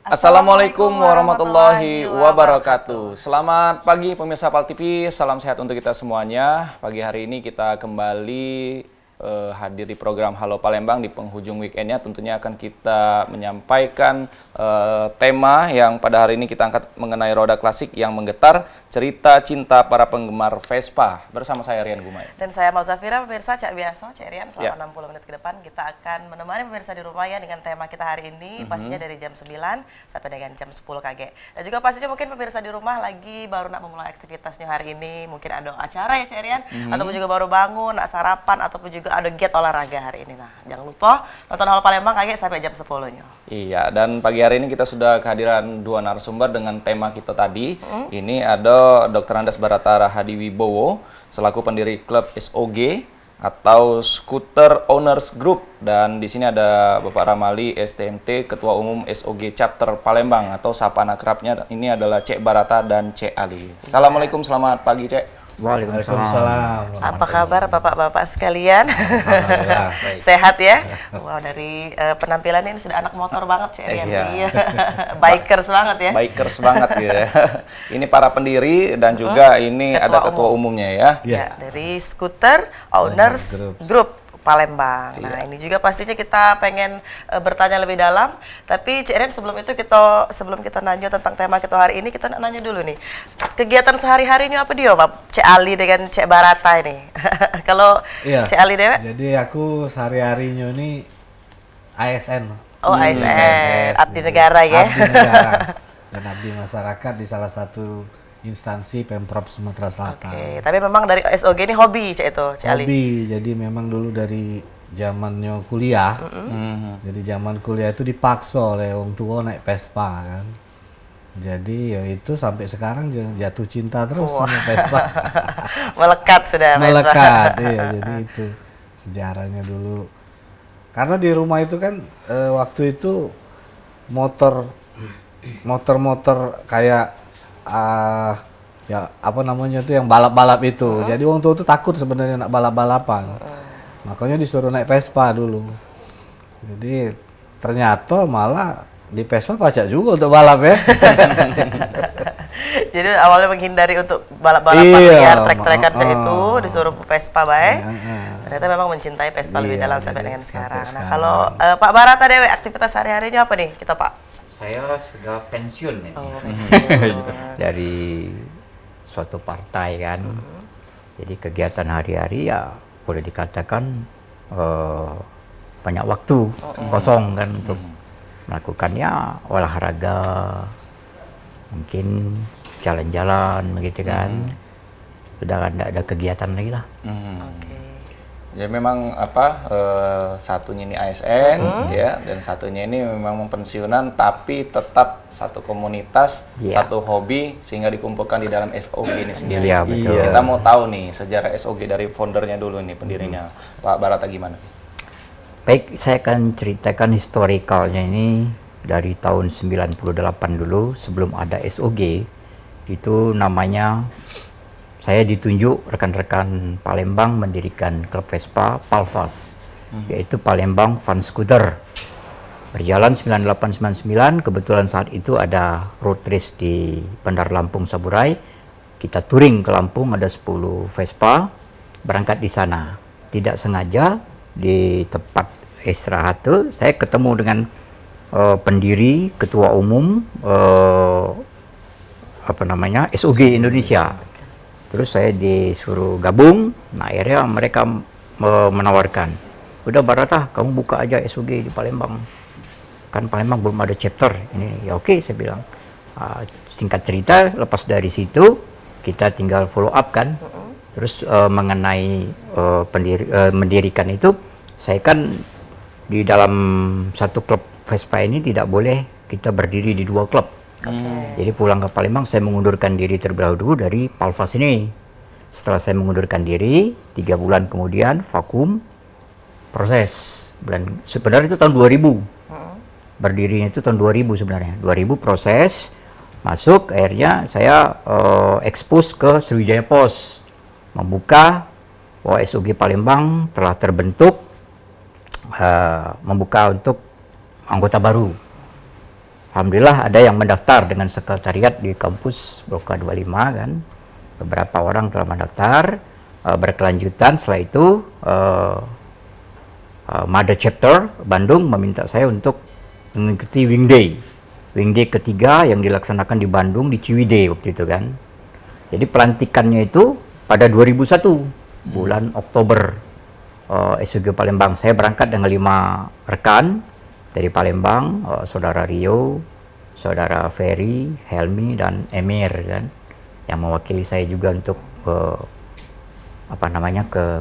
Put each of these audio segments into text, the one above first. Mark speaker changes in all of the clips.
Speaker 1: Assalamualaikum warahmatullahi wabarakatuh. Selamat pagi pemirsa PAL TV, salam sehat untuk kita semuanya. Pagi hari ini kita kembali hadir di program Halo Palembang di penghujung weekendnya. Tentunya akan kita menyampaikan tema yang pada hari ini kita angkat mengenai roda klasik yang menggetar, cerita cinta para penggemar Vespa. Bersama saya Rian Gumai.
Speaker 2: Dan saya Mal Zafira, pemirsa Cak Biaso, Cak Rian, selama 60 menit ke depan kita akan menemani pemirsa di rumah ya dengan tema kita hari ini, pastinya dari jam 9 sampai dengan jam 10 KG. Dan juga pastinya mungkin pemirsa di rumah lagi baru nak memulai aktivitasnya hari ini, mungkin ada acara ya Cak Rian, ataupun juga baru bangun, nak sarapan, ataupun juga ada giat olahraga hari ini. Nah, jangan lupa nonton Halo Palembang KG sampai jam 10-nya.
Speaker 1: Iya, dan pagi hari ini kita sudah kehadiran dua narasumber dengan tema kita tadi. Ini ada Dr. Andes Baratara Hadi Wibowo, selaku pendiri klub SOG atau Scooter Owners Group, dan di sini ada Bapak Ramali STMT, Ketua Umum SOG Chapter Palembang, atau sapa akrabnya ini adalah Cek Barata dan Cek Ali. Assalamualaikum, selamat pagi Cek.
Speaker 3: Waalaikumsalam.
Speaker 2: Apa kabar Bapak-bapak sekalian? Sehat ya? Wow, dari penampilan ini sudah anak motor banget sih. Iya. Bikers banget ya.
Speaker 1: Bikers banget ya. Ini para pendiri dan juga ini ada ketua umumnya ya.
Speaker 2: Ya, dari Scooter Owners Group Palembang. Nah, ini juga pastinya kita pengen bertanya lebih dalam. Tapi Cik Ren, sebelum kita nanya tentang tema kita hari ini, kita nanya dulu nih. Kegiatan sehari-harinya apa dia, Pak? Cik Ali dengan Cik Barata ini. Kalau Cik Ali dewe?
Speaker 3: Jadi aku sehari-harinya ini ASN.
Speaker 2: Oh, ASN, abdi negara ya.
Speaker 3: Abdi negara dan abdi masyarakat di salah satu instansi Pemprov Sumatera Selatan.
Speaker 2: Oke, tapi memang dari SOG ini hobi Cik itu, Cik Ali?
Speaker 3: Hobi, jadi memang dulu dari zamannya kuliah. Jadi zaman kuliah itu dipaksa oleh orang tua naik Vespa kan. Jadi ya itu sampai sekarang jatuh cinta terus sama Vespa.
Speaker 2: Melekat sudah Vespa.
Speaker 3: Melekat, iya. Jadi itu sejarahnya dulu. Karena di rumah itu kan waktu itu motor-motor kayak ya apa namanya tuh yang balap-balap itu. Jadi orang tua tuh takut sebenarnya nak balap-balapan. Makanya disuruh naik Vespa dulu. Jadi ternyata malah di Vespa pacak juga untuk balap ya.
Speaker 2: Jadi awalnya menghindari untuk balap-balapan liar, trek-trekan itu disuruh Vespa baik. Ternyata memang mencintai Vespa lebih dalam sampai dengan sekarang. Nah, kalau Pak Barata dewe, aktivitas sehari-harinya apa nih kita Pak?
Speaker 4: Saya sudah pensiun ini.
Speaker 2: Dari
Speaker 4: suatu partai kan. Jadi kegiatan hari-hari ya boleh dikatakan banyak waktu kosong kan untuk melakukannya olahraga, mungkin jalan-jalan begitu kan. Sudah tidak ada kegiatan lagi lah.
Speaker 1: Ya memang satunya ini ASN ya, dan satunya ini memang pensiunan tapi tetap satu komunitas, satu hobi sehingga dikumpulkan di dalam SOG ini sendiri.
Speaker 4: Iya, betul.
Speaker 1: Kita mau tahu nih sejarah SOG dari foundernya dulu nih, pendirinya Pak Barata gimana?
Speaker 4: Baik, saya akan ceritakan historikalnya ini dari tahun 98 dulu, sebelum ada SOG. Itu namanya saya ditunjuk rekan-rekan Palembang mendirikan klub Vespa Palvas, yaitu Palembang Fun Scooter. Berjalan 9899, kebetulan saat itu ada road race di Bandar Lampung Saburai. Kita touring ke Lampung, ada 10 Vespa, berangkat di sana. Tidak sengaja di tempat istirahat itu saya ketemu dengan pendiri, ketua umum SOG Indonesia. Terus saya disuruh gabung. Nah, akhirnya mereka menawarkan, udah Barata, kamu buka aja SOG di Palembang. Kan Palembang belum ada chapter. Ini ya oke, saya bilang. Singkat cerita, lepas dari situ kita tinggal follow up kan. Terus mengenai mendirikan itu, saya kan di dalam satu klub Vespa ini tidak boleh kita berdiri di dua klub. Jadi pulang ke Palembang, saya mengundurkan diri terlebih dahulu dari Palvas ini. Setelah saya mengundurkan diri, 3 bulan kemudian vakum proses. Sebenarnya itu tahun 2000. Berdirinya itu tahun 2000 sebenarnya. 2000 proses, masuk, akhirnya saya expose ke Sriwijaya Pos. Membuka bahwa SOG Palembang telah terbentuk, membuka untuk anggota baru. alhamdulillah ada yang mendaftar dengan sekretariat di kampus Blok K25 kan. Beberapa orang telah mendaftar, berkelanjutan setelah itu Mother Chapter Bandung meminta saya untuk mengikuti Wing Day ketiga yang dilaksanakan di Bandung di Ciwidey waktu itu kan. Jadi pelantikannya itu pada 2001 bulan Oktober. SUG Palembang. Saya berangkat dengan 5 rekan dari Palembang, saudara Rio, saudara Ferry, Helmi, dan Emir kan, yang mewakili saya juga untuk ke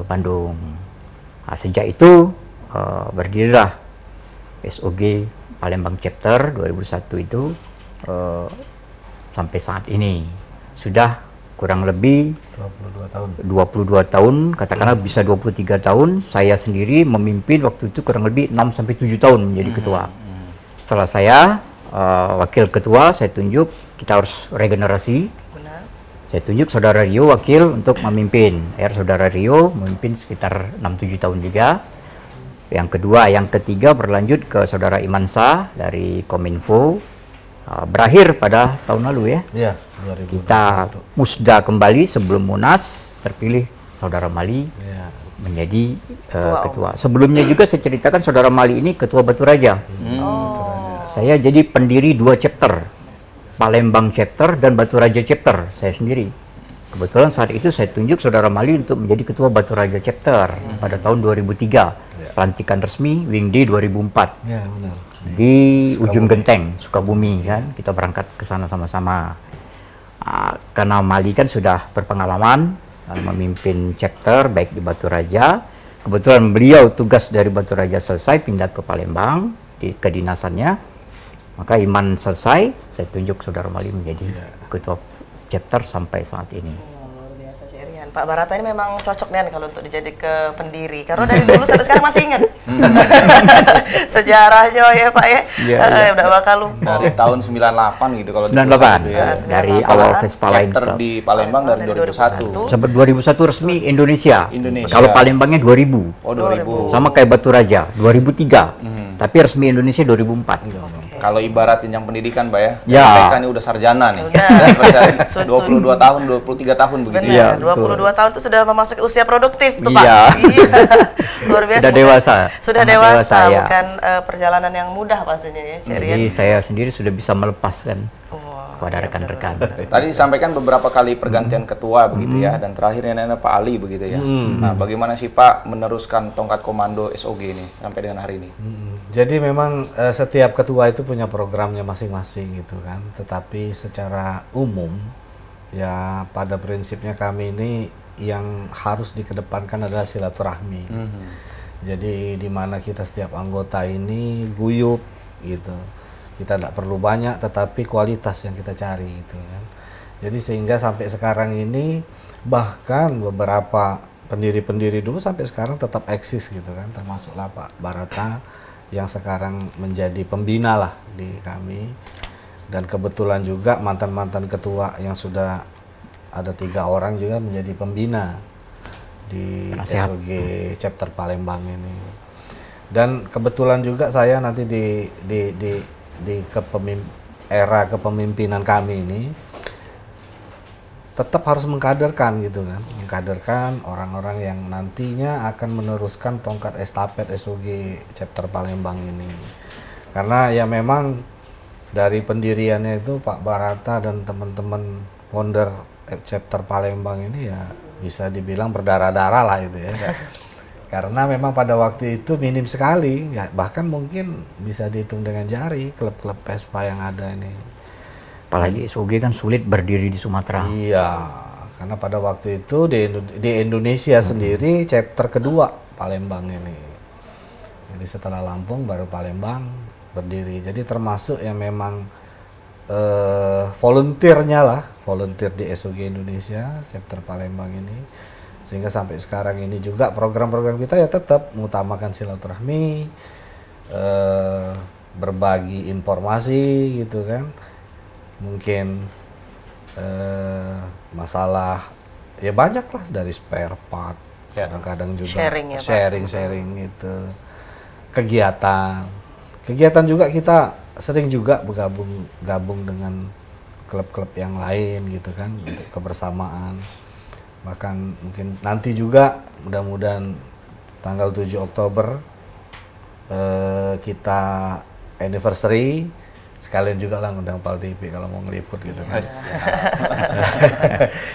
Speaker 4: Bandung. Nah, sejak itu berdirilah SUG Palembang Chapter 2001 itu sampai saat ini sudah kurang lebih 22 tahun, katakanlah bisa 23 tahun. Saya sendiri memimpin waktu itu kurang lebih 6-7 tahun menjadi ketua. Setelah saya wakil ketua, saya tunjuk kita harus regenerasi.
Speaker 2: Benar.
Speaker 4: Saya tunjuk saudara Rio wakil untuk memimpin. Saudara Rio memimpin sekitar 6-7 tahun juga. Yang kedua, yang ketiga berlanjut ke saudara Imansa dari Kominfo. Berakhir pada tahun lalu ya.
Speaker 3: Iya, 2021.
Speaker 4: Kita musda kembali sebelum Munas, terpilih saudara Mali menjadi ketua. Sebelumnya juga saya ceritakan saudara Mali ini ketua Batu Raja. Saya jadi pendiri 2 chapter, Palembang Chapter dan Batu Raja Chapter, saya sendiri. Kebetulan saat itu saya tunjuk saudara Mali untuk menjadi ketua Batu Raja Chapter pada tahun 2003. Pelantikan resmi Wing Day 2004.
Speaker 3: Ya, benar.
Speaker 4: Di ujung genteng Sukabumi kan, kita berangkat ke sana sama-sama. Karena Mali kan sudah berpengalaman memimpin chapter baik di Batu Raja. Kebetulan beliau tugas dari Batu Raja selesai pindah ke Palembang di kedinasannya. Maka Iman selesai, saya tunjuk saudara Mali menjadi ketua chapter sampai saat ini.
Speaker 2: Luar biasa Cerian. Pak Barata ini memang cocok nih kalau untuk dijadi ke pendiri, karena dari dulu sampai sekarang masih ingat sejarahnya ya Pak ya. Udah bakal lupa.
Speaker 1: Dari tahun 98 gitu kalau
Speaker 4: 98
Speaker 1: gitu ya.
Speaker 4: dari awal Vespa Line
Speaker 1: Chapter di Palembang dari 2001.
Speaker 4: Sampai 2001 resmi Indonesia.
Speaker 1: Indonesia.
Speaker 4: Kalau Palembangnya 2000.
Speaker 1: Oh, 2000.
Speaker 4: Sama kayak Batu Raja 2003. Tapi resmi Indonesia 2004.
Speaker 1: Kalau ibaratin yang pendidikan, Pak ya.
Speaker 4: Ya.
Speaker 1: Mereka ini udah sarjana nih.
Speaker 2: Udah.
Speaker 1: 22 tahun, 23 tahun begitu
Speaker 2: Benar,
Speaker 1: ya.
Speaker 2: 22 tahun itu sudah memasuki usia produktif tuh
Speaker 4: Iya.
Speaker 2: Pak. Iya. Luar biasa.
Speaker 4: Sudah dewasa.
Speaker 2: Sudah
Speaker 4: Sangat
Speaker 2: dewasa,
Speaker 4: ya.
Speaker 2: bukan perjalanan yang mudah pastinya ya, Cerian.
Speaker 4: Jadi saya sendiri sudah bisa melepaskan kepada rekan-rekan.
Speaker 1: Tadi disampaikan beberapa kali pergantian ketua begitu ya, dan terakhirnya Pak Ali begitu ya. Nah, bagaimana sih Pak meneruskan tongkat komando SOG ini sampai dengan hari ini?
Speaker 3: Jadi memang setiap ketua itu punya programnya masing-masing gitu kan. Tetapi secara umum ya pada prinsipnya kami ini yang harus dikedepankan adalah silaturahmi. Jadi di mana kita setiap anggota ini guyup gitu. Kita tidak perlu banyak, tetapi kualitas yang kita cari gitu kan. Jadi sehingga sampai sekarang ini bahkan beberapa pendiri-pendiri dulu sampai sekarang tetap eksis gitu kan, termasuklah Pak Barata yang sekarang menjadi pembina lah di kami. Dan kebetulan juga mantan-mantan ketua yang sudah ada 3 orang juga menjadi pembina di SOG Chapter Palembang ini. Dan kebetulan juga saya nanti di era kepemimpinan kami ini tetap harus mengkaderkan gitu kan, mengkaderkan orang-orang yang nantinya akan meneruskan tongkat estafet SOG Chapter Palembang ini. Karena ya memang dari pendiriannya itu Pak Barata dan teman-teman founder Chapter Palembang ini ya bisa dibilang berdarah-darah lah itu ya. Karena memang pada waktu itu minim sekali, ya, bahkan mungkin bisa dihitung dengan jari klub-klub Vespa yang ada ini.
Speaker 4: Apalagi SOG kan sulit berdiri di Sumatera.
Speaker 3: Iya, karena pada waktu itu di Indonesia sendiri chapter kedua Palembang ini. Jadi setelah Lampung baru Palembang berdiri. Jadi termasuk yang memang volunteernya lah, volunteer di SOG Indonesia chapter Palembang ini. Sehingga sampai sekarang ini juga program-program kita ya tetap mengutamakan silaturahmi, berbagi informasi gitu kan. Mungkin masalah ya banyak lah dari spare part, kadang-kadang juga
Speaker 2: Sharing ya, Pak.
Speaker 3: sharing itu, kegiatan juga kita sering juga gabung dengan klub-klub yang lain gitu kan untuk kebersamaan. Bahkan mungkin nanti juga mudah-mudahan tanggal 7 Oktober kita anniversary, sekalian juga lah ngundang Pal TV kalau mau ngeliput gitu kan.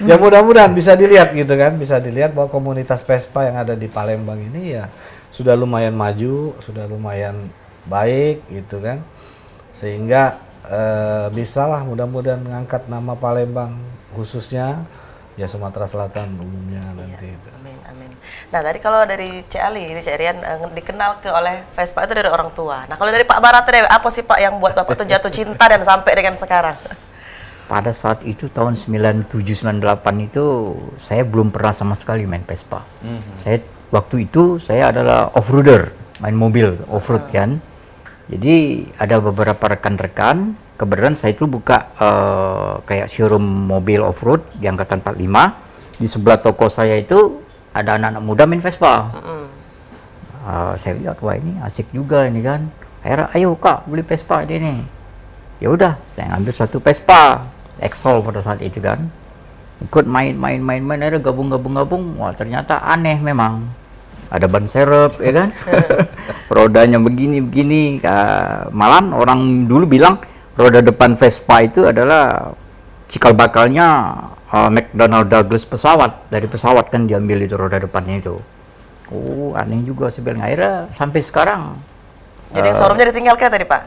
Speaker 3: Ya mudah-mudahan bisa dilihat gitu kan, bisa dilihat bahwa komunitas Vespa yang ada di Palembang ini ya sudah lumayan maju, sudah lumayan baik gitu kan. Sehingga bisalah mudah-mudahan mengangkat nama Palembang khususnya ya Sumatera Selatan umumnya nanti itu.
Speaker 2: Amin, amin. Nah tadi kalau dari Cik Ali, ini Cik Rian dikenal oleh Vespa itu dari orang tua. Nah kalau dari Pak Barata deh, apa sih Pak yang buat Bapak tuh jatuh cinta dan sampai dengan sekarang?
Speaker 4: Pada saat itu tahun 97-98 itu saya belum pernah sama sekali main Vespa. Saya waktu itu saya adalah off-roader, main mobil off-road kan. Jadi ada beberapa rekan-rekan, kebetulan saya itu buka kayak showroom mobil off-road di angkatan 45. Di sebelah toko saya itu ada anak-anak muda main Vespa. Saya lihat, wah ini asik juga ini kan. Akhirnya, ayo kak beli Vespa ini. Ya udah, saya ngambil satu Vespa Excel pada saat itu kan. Ikut main, akhirnya gabung. Wah ternyata aneh memang. Ada ban serep, ya kan? Rodanya begini. Malah orang dulu bilang roda depan Vespa itu adalah cikal bakalnya McDonnell Douglas pesawat. Dari pesawat kan diambil itu roda depannya itu. Oh, aneh juga sebenarnya. Akhirnya sampai sekarang.
Speaker 2: Jadi yang showroomnya ditinggalkan tadi Pak?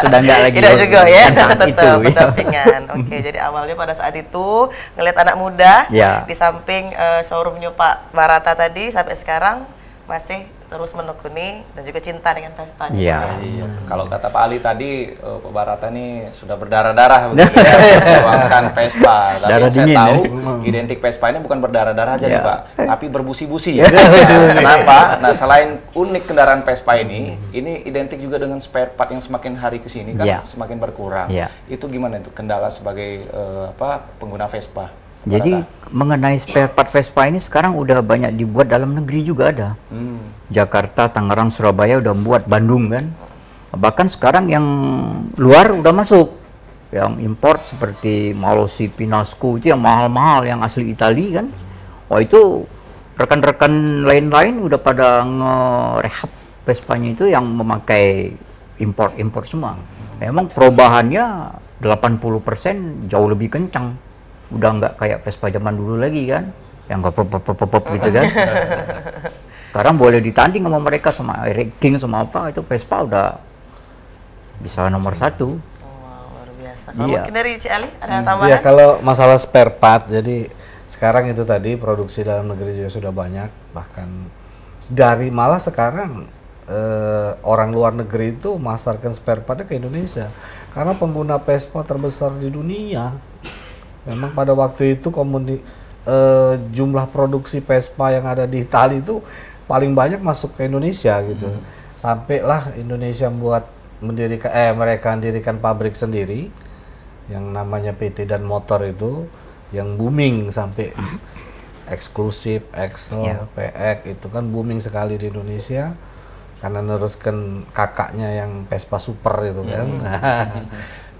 Speaker 4: Sudah enggak lagi.
Speaker 2: Tidak juga ya,
Speaker 4: Itu,
Speaker 2: tetap pendampingan. Oke, jadi awalnya pada saat itu ngelihat anak muda di samping showroomnya Pak Barata tadi sampai sekarang masih terus menekuni dan juga cinta dengan Vespa.
Speaker 1: Iya. Kalau kata Pak Ali tadi, Pak Barata nih sudah berdarah-darah begitu ya, memperjuangkan Vespa. Tapi
Speaker 4: Darah
Speaker 1: yang saya
Speaker 4: dingin,
Speaker 1: tahu, identik Vespa ini bukan berdarah-darah aja nih Pak, tapi berbusi-busi. Kenapa? Nah, selain unik kendaraan Vespa ini identik juga dengan spare part yang semakin hari ke sini kan semakin berkurang. Itu gimana itu kendala sebagai pengguna Vespa?
Speaker 4: Jadi mengenai spare part Vespa ini sekarang udah banyak dibuat dalam negeri juga ada. Jakarta, Tangerang, Surabaya udah buat, Bandung kan. Bahkan sekarang yang luar udah masuk. Yang import seperti Malossi, Pinasco itu yang mahal-mahal, yang asli Itali kan. Oh itu rekan-rekan lain-lain udah pada nge-rehab Vespanya itu yang memakai import semua. Memang perubahannya 80% jauh lebih kencang. Udah nggak kayak Vespa zaman dulu lagi kan, yang pop gitu kan. Sekarang boleh ditanding sama mereka, sama Eric King sama apa, itu Vespa udah bisa nomor 1.
Speaker 2: Wow, luar biasa. Kalau mungkin dari Cik Ali ada tambahan?
Speaker 3: Ya kalau masalah spare part, jadi sekarang itu tadi produksi dalam negeri juga sudah banyak, bahkan dari malah sekarang orang luar negeri itu memasarkan spare partnya ke Indonesia karena pengguna Vespa terbesar di dunia. Memang pada waktu itu jumlah produksi Vespa yang ada di Italia itu paling banyak masuk ke Indonesia gitu. Sampailah Indonesia mereka mendirikan pabrik sendiri yang namanya PT Dan Motor itu yang booming sampai eksklusif, Excel, PX itu kan booming sekali di Indonesia karena neruskan kakaknya yang Vespa Super itu kan.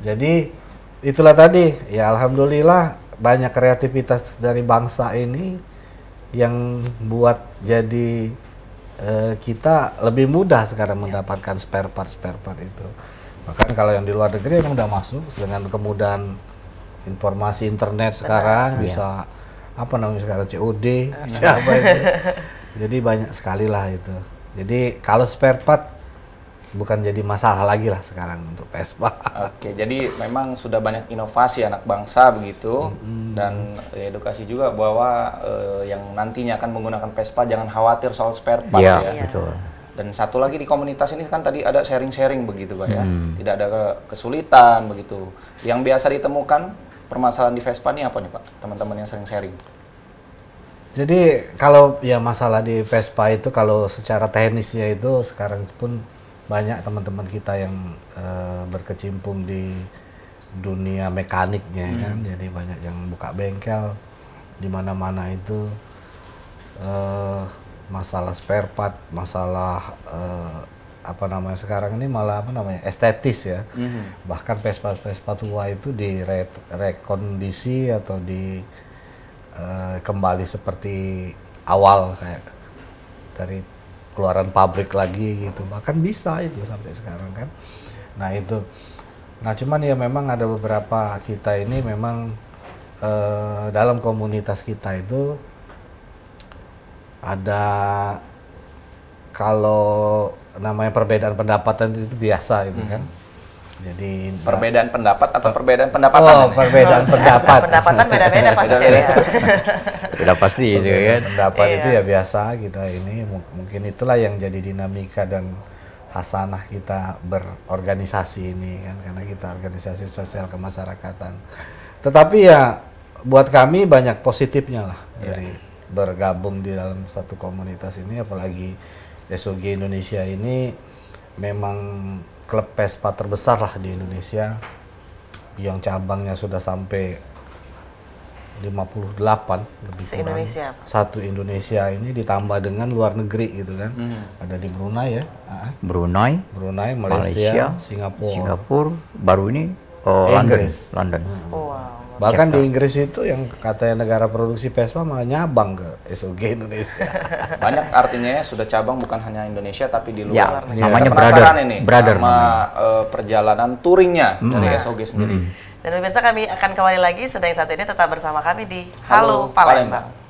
Speaker 3: Jadi itulah tadi, ya alhamdulillah banyak kreativitas dari bangsa ini yang buat jadi kita lebih mudah sekarang mendapatkan spare part itu. Bahkan kalau yang di luar negeri emang udah masuk dengan kemudahan informasi internet sekarang bisa apa namanya sekarang COD siapa itu. Jadi banyak sekali lah itu. Jadi kalau spare part bukan jadi masalah lagi lah sekarang untuk Vespa.
Speaker 1: Oke, jadi memang sudah banyak inovasi anak bangsa begitu dan edukasi juga bahwa yang nantinya akan menggunakan Vespa jangan khawatir soal spare part ya.
Speaker 4: Betul.
Speaker 1: Dan satu lagi di komunitas ini kan tadi ada sharing-sharing begitu Pak ya. Tidak ada kesulitan begitu. Yang biasa ditemukan permasalahan di Vespa ini apa nih Pak? Teman-teman yang sering sharing.
Speaker 3: Jadi kalau ya masalah di Vespa itu kalau secara teknisnya itu sekarang pun banyak teman-teman kita yang berkecimpung di dunia mekaniknya kan, jadi banyak yang buka bengkel di mana-mana itu masalah spare part, masalah apa namanya sekarang ini malah apa namanya estetis ya. Bahkan Vespa tua itu direkondisi atau kembali seperti awal kayak dari keluaran pabrik lagi gitu. Bahkan bisa itu sampai sekarang kan. Nah itu. Nah cuman ya memang ada beberapa kita ini memang dalam komunitas kita itu ada kalau namanya perbedaan pendapatan itu biasa gitu kan. Jadi
Speaker 1: Perbedaan pendapat atau perbedaan pendapatan?
Speaker 3: oh,
Speaker 1: ini?
Speaker 3: perbedaan pendapat.
Speaker 2: Pendapatan beda-beda pasti ya.
Speaker 4: Sudah pasti itu kan.
Speaker 3: Pendapat
Speaker 2: Iya.
Speaker 3: itu ya biasa kita ini mungkin itulah yang jadi dinamika dan hasanah kita berorganisasi ini kan karena kita organisasi sosial kemasyarakatan. Tetapi ya buat kami banyak positifnya lah dari bergabung di dalam satu komunitas ini, apalagi SOG Indonesia ini memang klub Vespa terbesar lah di Indonesia yang cabangnya sudah sampai 58 lebih
Speaker 2: Se-Indonesia,
Speaker 3: kurang. Satu Indonesia ini ditambah dengan luar negeri gitu kan. Ada di Brunei ya. Brunei, Malaysia, Singapura.
Speaker 4: Baru ini
Speaker 3: Inggris.
Speaker 4: London.
Speaker 2: Wow.
Speaker 3: Bahkan di Inggris itu yang katanya negara produksi Vespa malah nyabang ke SOG Indonesia.
Speaker 1: Banyak artinya ya, sudah cabang bukan hanya Indonesia tapi di
Speaker 4: Ya,
Speaker 1: luar.
Speaker 4: namanya
Speaker 1: Kita penasaran ini
Speaker 4: brother
Speaker 1: sama perjalanan touringnya dari SOG sendiri.
Speaker 2: Dan pemirsa kami akan kembali lagi sudah yang satu ini tetap bersama kami di Halo Palembang.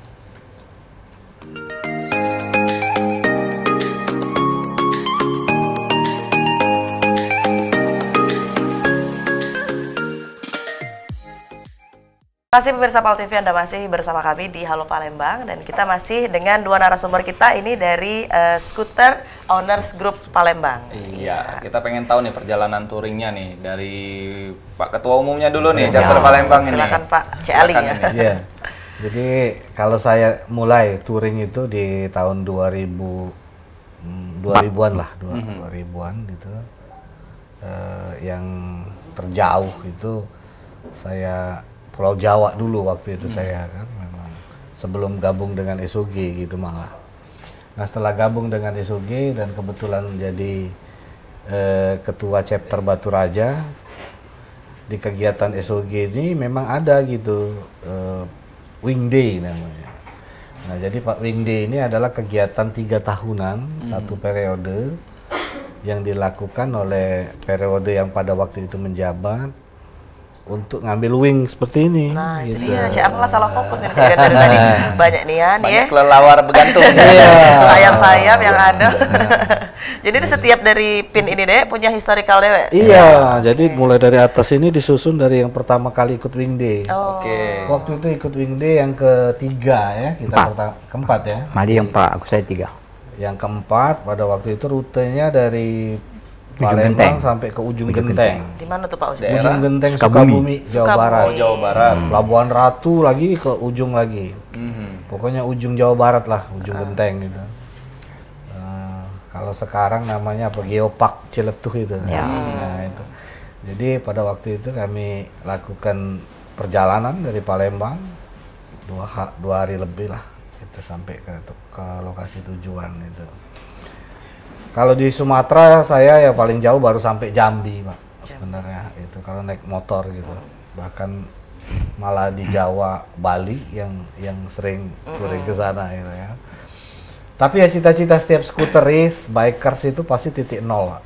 Speaker 2: Terima kasih pemirsa PAL TV, Anda masih bersama kami di Halo Palembang dan kita masih dengan dua narasumber kita ini dari Scooter Owners Group Palembang.
Speaker 1: Iya, kita pengen tahu nih perjalanan touringnya nih dari Pak Ketua Umumnya dulu nih, chapter Palembang ini.
Speaker 2: Silakan Pak C. Ali ya.
Speaker 3: Iya. Jadi kalau saya mulai touring itu di tahun 2000-an lah, 2000-an gitu. Yang terjauh itu saya Pulau Jawa dulu waktu itu saya kan memang sebelum gabung dengan SOG gitu malah. Nah setelah gabung dengan SOG dan kebetulan jadi ketua chapter Batu Raja di kegiatan SOG ini memang ada gitu Wing Day namanya. Nah jadi Pak Wing Day ini adalah kegiatan 3 tahunan satu periode yang dilakukan oleh periode yang pada waktu itu menjabat untuk ngambil wing seperti ini.
Speaker 2: Nah itu
Speaker 3: gitu.
Speaker 2: dia, saya malah salah fokus ini saya dari tadi banyak nian ya.
Speaker 1: Banyak kelelawar bergantung.
Speaker 2: Sayap-sayap yang ada. Jadi ini setiap dari pin ini deh punya historical dewe.
Speaker 3: Iya, jadi mulai dari atas ini disusun dari yang pertama kali ikut Wing Day.
Speaker 1: Oke.
Speaker 3: Waktu itu ikut Wing Day yang ketiga ya, keempat ya.
Speaker 4: Mali yang Pak, aku saya 3.
Speaker 3: Yang keempat pada waktu itu rutenya dari
Speaker 4: Ujung
Speaker 3: Palembang
Speaker 4: Genteng.
Speaker 3: sampai ke Ujung Genteng.
Speaker 2: Di mana tuh Pak Usi?
Speaker 1: Daerah
Speaker 3: Ujung Genteng
Speaker 4: Sukabumi.
Speaker 3: Sukabumi, Jawa Barat.
Speaker 1: Oh, Jawa Barat.
Speaker 3: Pelabuhan Ratu lagi ke ujung lagi. Pokoknya ujung Jawa Barat lah, ujung Genteng gitu. Kalau sekarang namanya apa? Geopark Ciletuh itu.
Speaker 4: Ya.
Speaker 3: Nah, itu. Jadi pada waktu itu kami lakukan perjalanan dari Palembang 2 hari lebih lah kita sampai ke lokasi tujuan itu. Kalau di Sumatera saya ya paling jauh baru sampai Jambi, Pak. Sebenarnya itu kalau naik motor gitu. Bahkan malah di Jawa, Bali yang sering touring ke sana gitu ya. Tapi ya cita-cita setiap scooteris, bikers itu pasti titik nol, Pak.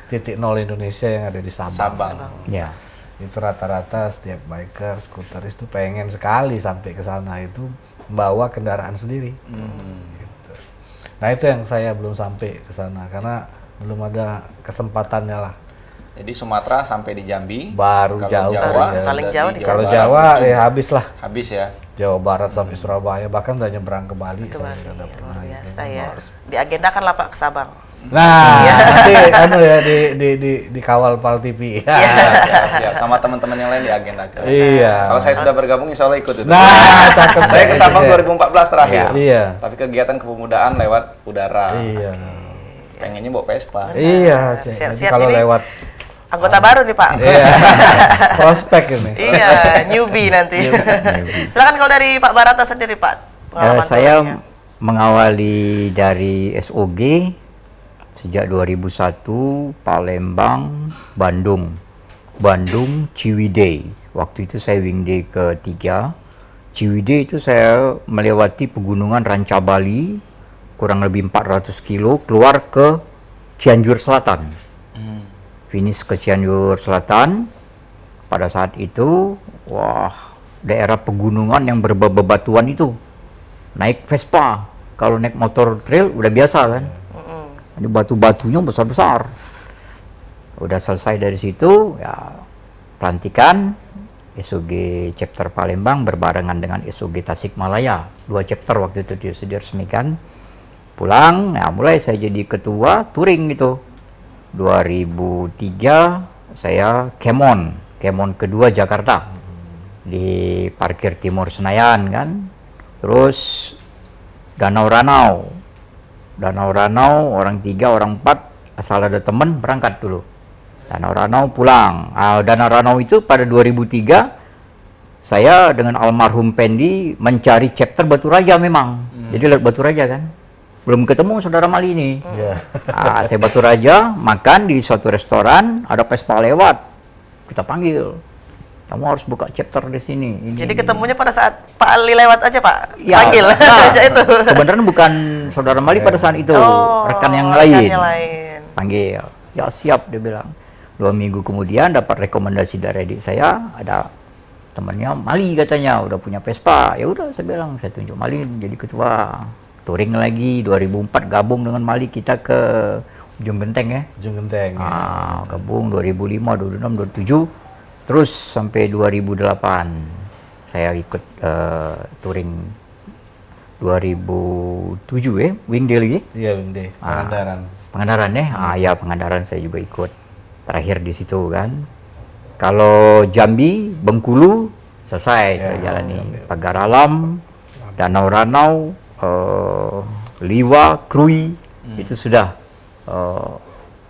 Speaker 3: Titik nol Indonesia yang ada di Sabang.
Speaker 4: Ya.
Speaker 3: Itu rata-rata setiap biker, scooteris itu pengen sekali sampai ke sana itu bawa kendaraan sendiri. Gitu. Nah itu yang saya belum sampai ke sana karena belum ada kesempatannya lah.
Speaker 1: Jadi Sumatera sampai di Jambi.
Speaker 3: Baru
Speaker 1: Kalau
Speaker 3: jauh.
Speaker 1: Jawa,
Speaker 2: paling
Speaker 1: sudah
Speaker 2: jauh
Speaker 1: di
Speaker 2: di
Speaker 3: Kalau
Speaker 1: Barat,
Speaker 3: Jawa
Speaker 1: ujung.
Speaker 3: ya habis lah.
Speaker 1: Habis ya.
Speaker 3: Jawa Barat sampai Surabaya, bahkan udah nyebrang ke Bali.
Speaker 2: Ke
Speaker 3: saya
Speaker 2: Bali,
Speaker 3: udah
Speaker 2: luar
Speaker 3: pernah
Speaker 2: biasa
Speaker 3: gitu.
Speaker 2: ya. Diagendakan lah Pak ke Sabang.
Speaker 3: Nah, nanti anu ya di kawal PAL TV.
Speaker 1: Siap. Sama teman-teman yang lain diagendakan.
Speaker 3: Iya.
Speaker 1: Kalau saya sudah bergabung, insya Allah ikut itu.
Speaker 3: Nah, cakep.
Speaker 1: Saya ke Sabang 2014 terakhir.
Speaker 3: Iya.
Speaker 1: Tapi kegiatan kepemudaan lewat udara.
Speaker 3: Iya.
Speaker 1: Pengennya bawa Vespa.
Speaker 3: Iya, Cek.
Speaker 2: Siap-siap
Speaker 3: Jadi kalau
Speaker 2: ini.
Speaker 3: lewat
Speaker 2: Anggota baru nih Pak.
Speaker 3: iya. Prospek ini.
Speaker 2: Iya, newbie nanti. Silakan kalau dari Pak Barata sendiri Pak. Pengalaman
Speaker 4: Saya
Speaker 2: touringnya.
Speaker 4: mengawali dari SOG Sejak 2001 Palembang, Bandung, Ciwidey. Waktu itu saya wingday ke-3. Ciwidey itu saya melewati pegunungan Rancabali, kurang lebih 400 kilo, keluar ke Cianjur Selatan. Finish ke Cianjur Selatan. Pada saat itu, wah, daerah pegunungan yang berbebatuan itu. Naik Vespa, kalau naik motor trail udah biasa kan. Ini batu-batunya besar-besar. Udah selesai dari situ, ya pelantikan SOG chapter Palembang berbarengan dengan SOG Tasikmalaya. 2 chapter waktu itu diresmikan. Pulang, ya mulai saya jadi ketua touring itu. 2003 saya Kemon kedua Jakarta. Di parkir timur Senayan kan. Terus Danau Ranau orang 3 orang 4 asal ada temen berangkat dulu. Danau Ranau pulang. Danau Ranau itu pada 2003 saya dengan almarhum Pendi mencari chapter Batu Raja memang. Jadi lihat Batu Raja kan. Belum ketemu saudara Mali ini. Saya Batu Raja makan di suatu restoran, ada Vespa lewat. Kita panggil. Kamu harus buka chapter di sini.
Speaker 2: Jadi ketemunya pada saat Pak Ali lewat aja, Pak?
Speaker 4: Ya,
Speaker 2: Panggil aja itu.
Speaker 4: Kebenaran bukan saudara Mali pada saat itu, rekan yang lain. Panggil. Ya siap, dia bilang. 2 minggu kemudian dapat rekomendasi dari adik saya, ada temannya Mali katanya, udah punya Vespa. Ya udah, saya bilang, saya tunjuk Mali jadi ketua. Touring lagi, 2004 gabung dengan Mali kita ke Ujung Genteng ya.
Speaker 3: Ujung Genteng.
Speaker 4: Gabung 2005, 2006, 2007. Terus sampai 2008 saya ikut touring 2007 ya, wingday lagi.
Speaker 3: Iya, wingday. Pangandaran.
Speaker 4: Pangandaran ya. Ya Pangandaran saya juga ikut. Terakhir di situ kan. Kalau Jambi, Bengkulu selesai saya jalani. Pagar Alam, Danau Ranau, Liwa, Krui itu sudah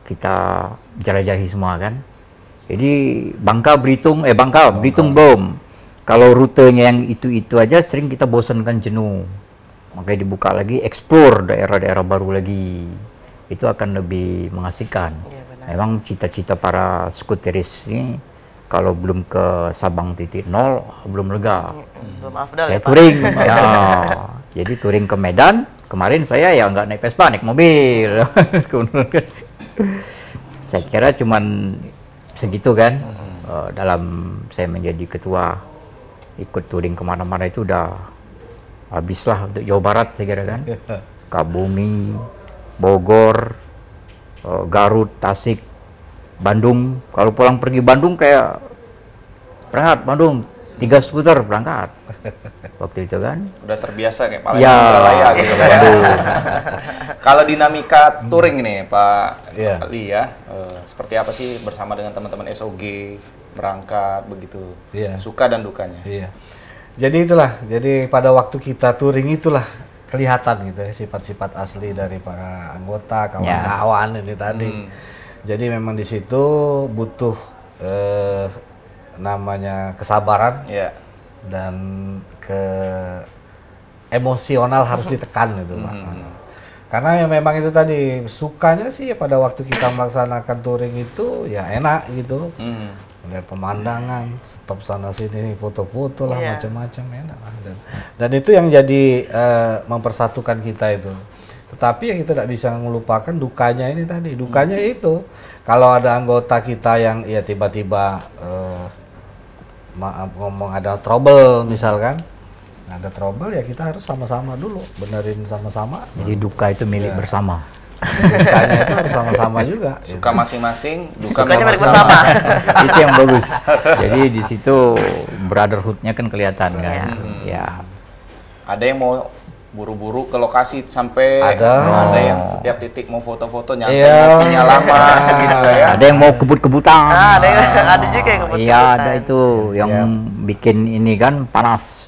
Speaker 4: kita jelajahi semua kan. Jadi Bangka Belitung belum. Kalau rutenya yang itu aja sering kita bosankan, jenuh. Makanya dibuka lagi, explore daerah-daerah baru lagi. Itu akan lebih mengasihkan. Ya, memang cita-cita para skuteris ini kalau belum ke Sabang titik nol belum lega.
Speaker 2: Belum afdal
Speaker 4: saya
Speaker 2: ya,
Speaker 4: touring ya. Jadi touring ke Medan. Kemarin saya ya nggak naik Vespa, naik mobil. Saya kira cuman segitu kan. Dalam saya menjadi ketua, ikut touring kemana-mana itu udah habislah untuk Jawa Barat saya kira kan. Kabumi, Bogor, Garut, Tasik, Bandung. Kalau pulang pergi Bandung kayak berangkat Bandung 3 skuter berangkat waktu itu kan.
Speaker 1: Udah terbiasa kayak Palembang gitu ya. Kalau dinamika touring nih Pak Ali ya, seperti apa sih bersama dengan teman-teman SOG berangkat begitu? Suka dan dukanya.
Speaker 3: Jadi itulah, jadi pada waktu kita touring itulah kelihatan gitu ya sifat-sifat asli dari para anggota, kawan-kawan ini tadi. Jadi memang di situ butuh namanya kesabaran dan emosional harus ditekan gitu Pak. Karena ya memang itu tadi sukanya sih pada waktu kita melaksanakan touring itu ya enak gitu. Melihat pemandangan, stop sana sini, foto-foto lah macam-macam enak lah. Dan itu yang jadi mempersatukan kita itu. Tetapi ya kita tidak bisa melupakan dukanya ini tadi. Dukanya itu kalau ada anggota kita yang ya tiba-tiba maaf ngomong ada trouble misalkan. Ada trouble ya kita harus sama-sama dulu benerin sama-sama.
Speaker 4: Jadi duka itu milik bersama.
Speaker 3: Dukanya itu harus sama-sama juga.
Speaker 1: Suka masing-masing,
Speaker 2: dukanya milik bersama.
Speaker 4: Itu yang bagus. Jadi di situ brotherhood-nya kan kelihatan kan. Ya.
Speaker 1: Ada yang mau buru-buru ke lokasi sampai
Speaker 3: ada
Speaker 1: yang setiap titik mau foto-foto nyampe ngopinya lama gitu ya.
Speaker 4: Ada yang mau kebut-kebutan.
Speaker 2: Ada juga yang kebut-kebutan.
Speaker 4: Iya, ada itu yang bikin ini kan panas.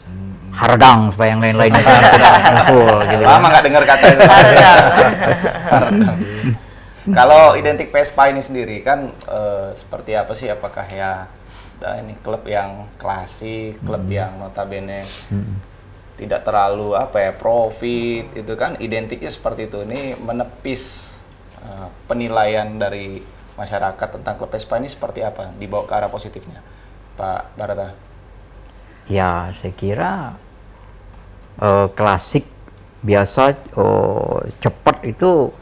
Speaker 4: Haradang supaya yang lain-lain itu tidak muncul gitu.
Speaker 1: Lama nggak dengar kata itu. Kalau identik Vespa ini sendiri kan seperti apa sih? Apakah ya ini klub yang klasik, klub yang notabene tidak terlalu profit itu kan identiknya seperti itu. Ini menepis penilaian dari masyarakat tentang klub Vespa ini seperti apa? Dibawa ke arah positifnya, Pak Barata?
Speaker 4: Ya, saya kira klasik biasa cepat itu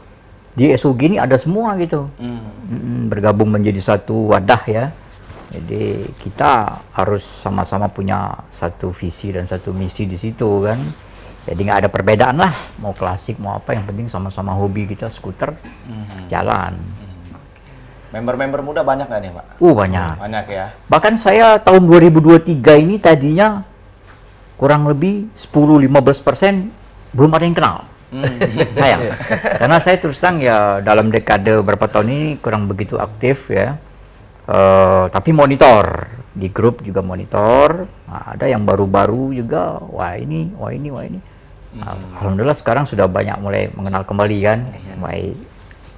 Speaker 4: di SUG ini ada semua gitu. Bergabung menjadi satu wadah ya. Jadi kita harus sama-sama punya satu visi dan satu misi di situ kan. Jadi nggak ada perbedaan lah, mau klasik mau apa, yang penting sama-sama hobi kita skuter jalan.
Speaker 1: Member-member muda banyak nggak nih Pak?
Speaker 4: Banyak.
Speaker 1: Banyak ya.
Speaker 4: Bahkan saya tahun 2023 ini tadinya kurang lebih 10-15% belum ada yang kenal. Saya, karena saya terus terang ya dalam dekade berapa tahun ini kurang begitu aktif ya. Tapi monitor di grup juga monitor. Nah, ada yang baru-baru juga. Wah ini. Alhamdulillah sekarang sudah banyak mulai mengenal kembali kan. Baik.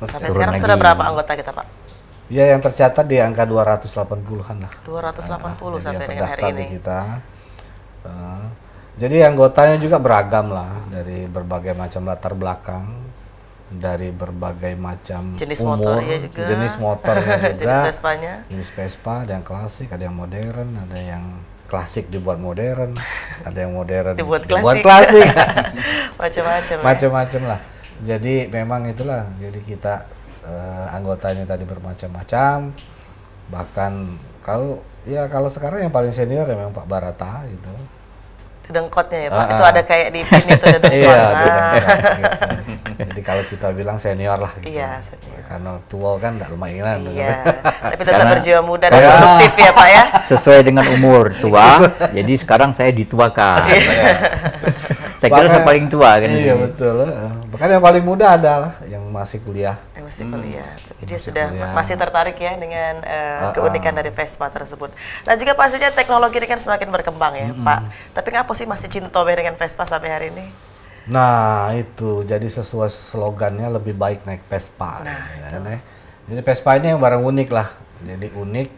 Speaker 2: Sampai sekarang sudah berapa anggota kita Pak?
Speaker 3: Ya, yang tercatat di angka 280-an lah.
Speaker 2: 280 sampai dengan hari ini.
Speaker 3: Kita. Jadi anggotanya juga beragam lah, dari berbagai macam latar belakang, dari berbagai macam
Speaker 2: jenis
Speaker 3: umur,
Speaker 2: motornya juga,
Speaker 3: jenis motornya juga,
Speaker 2: jenis Vespanya,
Speaker 3: jenis Vespa, ada yang klasik, ada yang modern, ada yang klasik dibuat modern, ada yang modern
Speaker 2: dibuat
Speaker 3: klasik,
Speaker 2: macam-macam
Speaker 3: lah. Jadi memang itulah, jadi kita anggotanya tadi bermacam-macam, bahkan kalau sekarang yang paling senior ya memang Pak Barata gitu.
Speaker 2: Dengkotnya ya Pak, itu ada kayak di pin itu ada dengkot.
Speaker 3: Iya, gitu. Jadi kalau kita bilang senior lah gitu.
Speaker 2: Iya, senior.
Speaker 3: Karena tua kan tidak lumayan.
Speaker 2: Iya, tapi tetap berjiwa muda dan produktif ya Pak ya.
Speaker 4: Sesuai dengan umur tua, jadi sekarang saya dituakan. Saya kira saya paling tua kan.
Speaker 3: Iya betul. Bahkan yang paling muda adalah yang masih kuliah.
Speaker 2: Yang masih kuliah, tapi dia sudah masih tertarik ya dengan keunikan dari Vespa tersebut. Nah juga pastinya teknologi ini kan semakin berkembang ya Pak. Tapi ngapa sih masih cinta dengan Vespa sampai hari ini?
Speaker 3: Nah itu, jadi sesuai slogannya lebih baik naik Vespa. Jadi Vespa ini yang barang unik lah. Jadi unik.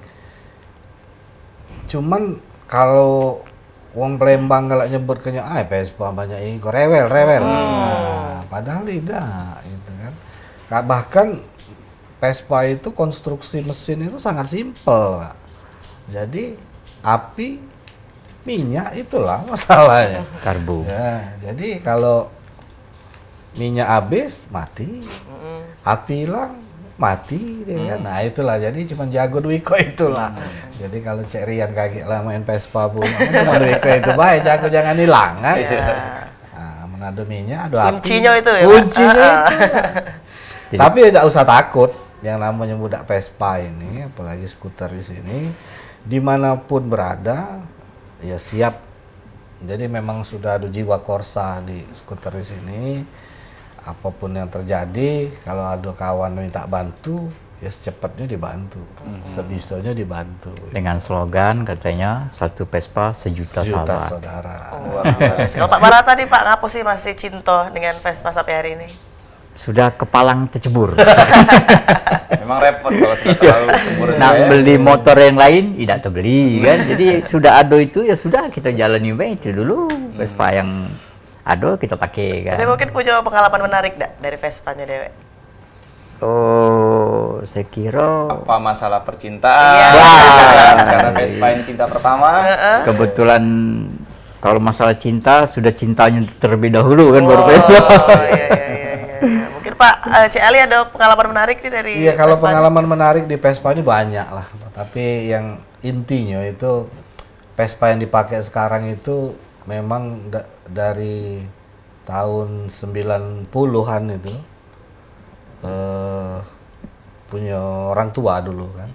Speaker 3: Cuman kalau wong Palembang kalau nyebut kayaknya Vespa banyak ini rewel. Nah, padahal tidak gitu kan. Bahkan Vespa itu konstruksi mesin itu sangat simpel, Pak. Jadi api, minyak itulah masalahnya.
Speaker 4: Karbu.
Speaker 3: Ya, jadi kalau minyak habis mati, api hilang mati, kan? Nah itulah, jadi cuma jago Dwiko itulah. Jadi kalau Cek Rian kaget lah main Vespa pun, cuma Dwiko itu baik, jago jangan hilang kan. Nah, mengadu minyak, adu api.
Speaker 2: Kuncinya itu ya.
Speaker 3: Kuncinya itu. Tapi tidak usah takut, yang namanya budak Vespa ini, apalagi skuter di sini, dimanapun berada, ya siap. Jadi memang sudah ada jiwa korsa di skuter di sini. Apapun yang terjadi, kalau ada kawan minta bantu, ya secepatnya dibantu, sebisanya dibantu.
Speaker 4: Dengan slogan katanya satu Vespa sejuta
Speaker 3: saudara.
Speaker 2: Kalau Pak Barata tadi Pak, ngapa sih masih cinta dengan Vespa sampai hari ini?
Speaker 4: Sudah kepalang tercebur.
Speaker 1: Memang repot kalau sudah terlalu cemburu.
Speaker 4: Nah, beli motor yang lain tidak terbeli kan. Jadi sudah ada itu ya sudah kita jalani baik itu dulu. Vespa yang ada kita pakai kan.
Speaker 2: Tapi mungkin punya pengalaman menarik dari Vespanya Dewe?
Speaker 4: Oh, saya kira
Speaker 1: apa masalah percintaan?
Speaker 2: Iya.
Speaker 1: Karena Vespa yang cinta pertama.
Speaker 4: Kebetulan kalau masalah cinta sudah cintanya terlebih dahulu kan baru Vespa.
Speaker 2: Iya. Mungkin Pak Cik Ali ada pengalaman menarik nih dari
Speaker 3: Iya, kalau
Speaker 2: Vespa
Speaker 3: pengalaman menarik di Vespa ini banyak lah. Tapi yang intinya itu Vespa yang dipakai sekarang itu memang dari tahun 90-an itu punya orang tua dulu kan.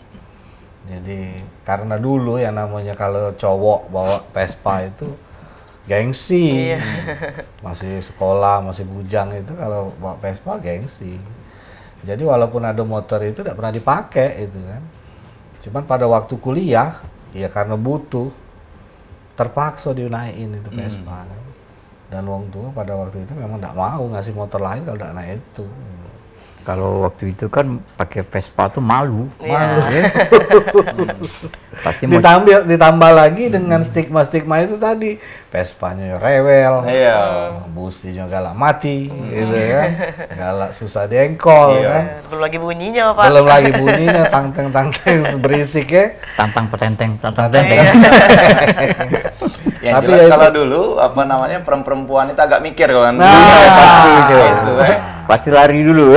Speaker 3: Jadi karena dulu yang namanya kalau cowok bawa Vespa itu gengsi. Masih sekolah, masih bujang itu kalau bawa Vespa gengsi. Jadi walaupun ada motor itu tidak pernah dipakai itu kan. Cuman pada waktu kuliah, ya karena butuh, terpaksa dinaikin itu Vespa kan. Dan wong tua pada waktu itu memang tidak mau ngasih motor lain kalau tidak naik itu.
Speaker 4: Kalau waktu itu kan pakai Vespa tuh malu.
Speaker 2: Iya.
Speaker 3: ya.
Speaker 4: Pasti mau
Speaker 3: Ditambah lagi dengan stigma-stigma itu tadi, Vespanya rewel,
Speaker 1: Iya.
Speaker 3: businya galak mati, gitu kan, galak susah dengkol,
Speaker 1: Iya.
Speaker 3: kan.
Speaker 2: Belum lagi bunyinya, Pak.
Speaker 3: Belum lagi bunyinya tangteng-tangteng berisik ya.
Speaker 4: tantang petenteng.
Speaker 2: Iya.
Speaker 1: Yang
Speaker 3: Tapi
Speaker 1: jelas
Speaker 3: ya
Speaker 1: kalau dulu apa namanya perempuan itu agak mikir kan.
Speaker 3: Nah,
Speaker 1: itu
Speaker 4: Pasti lari dulu.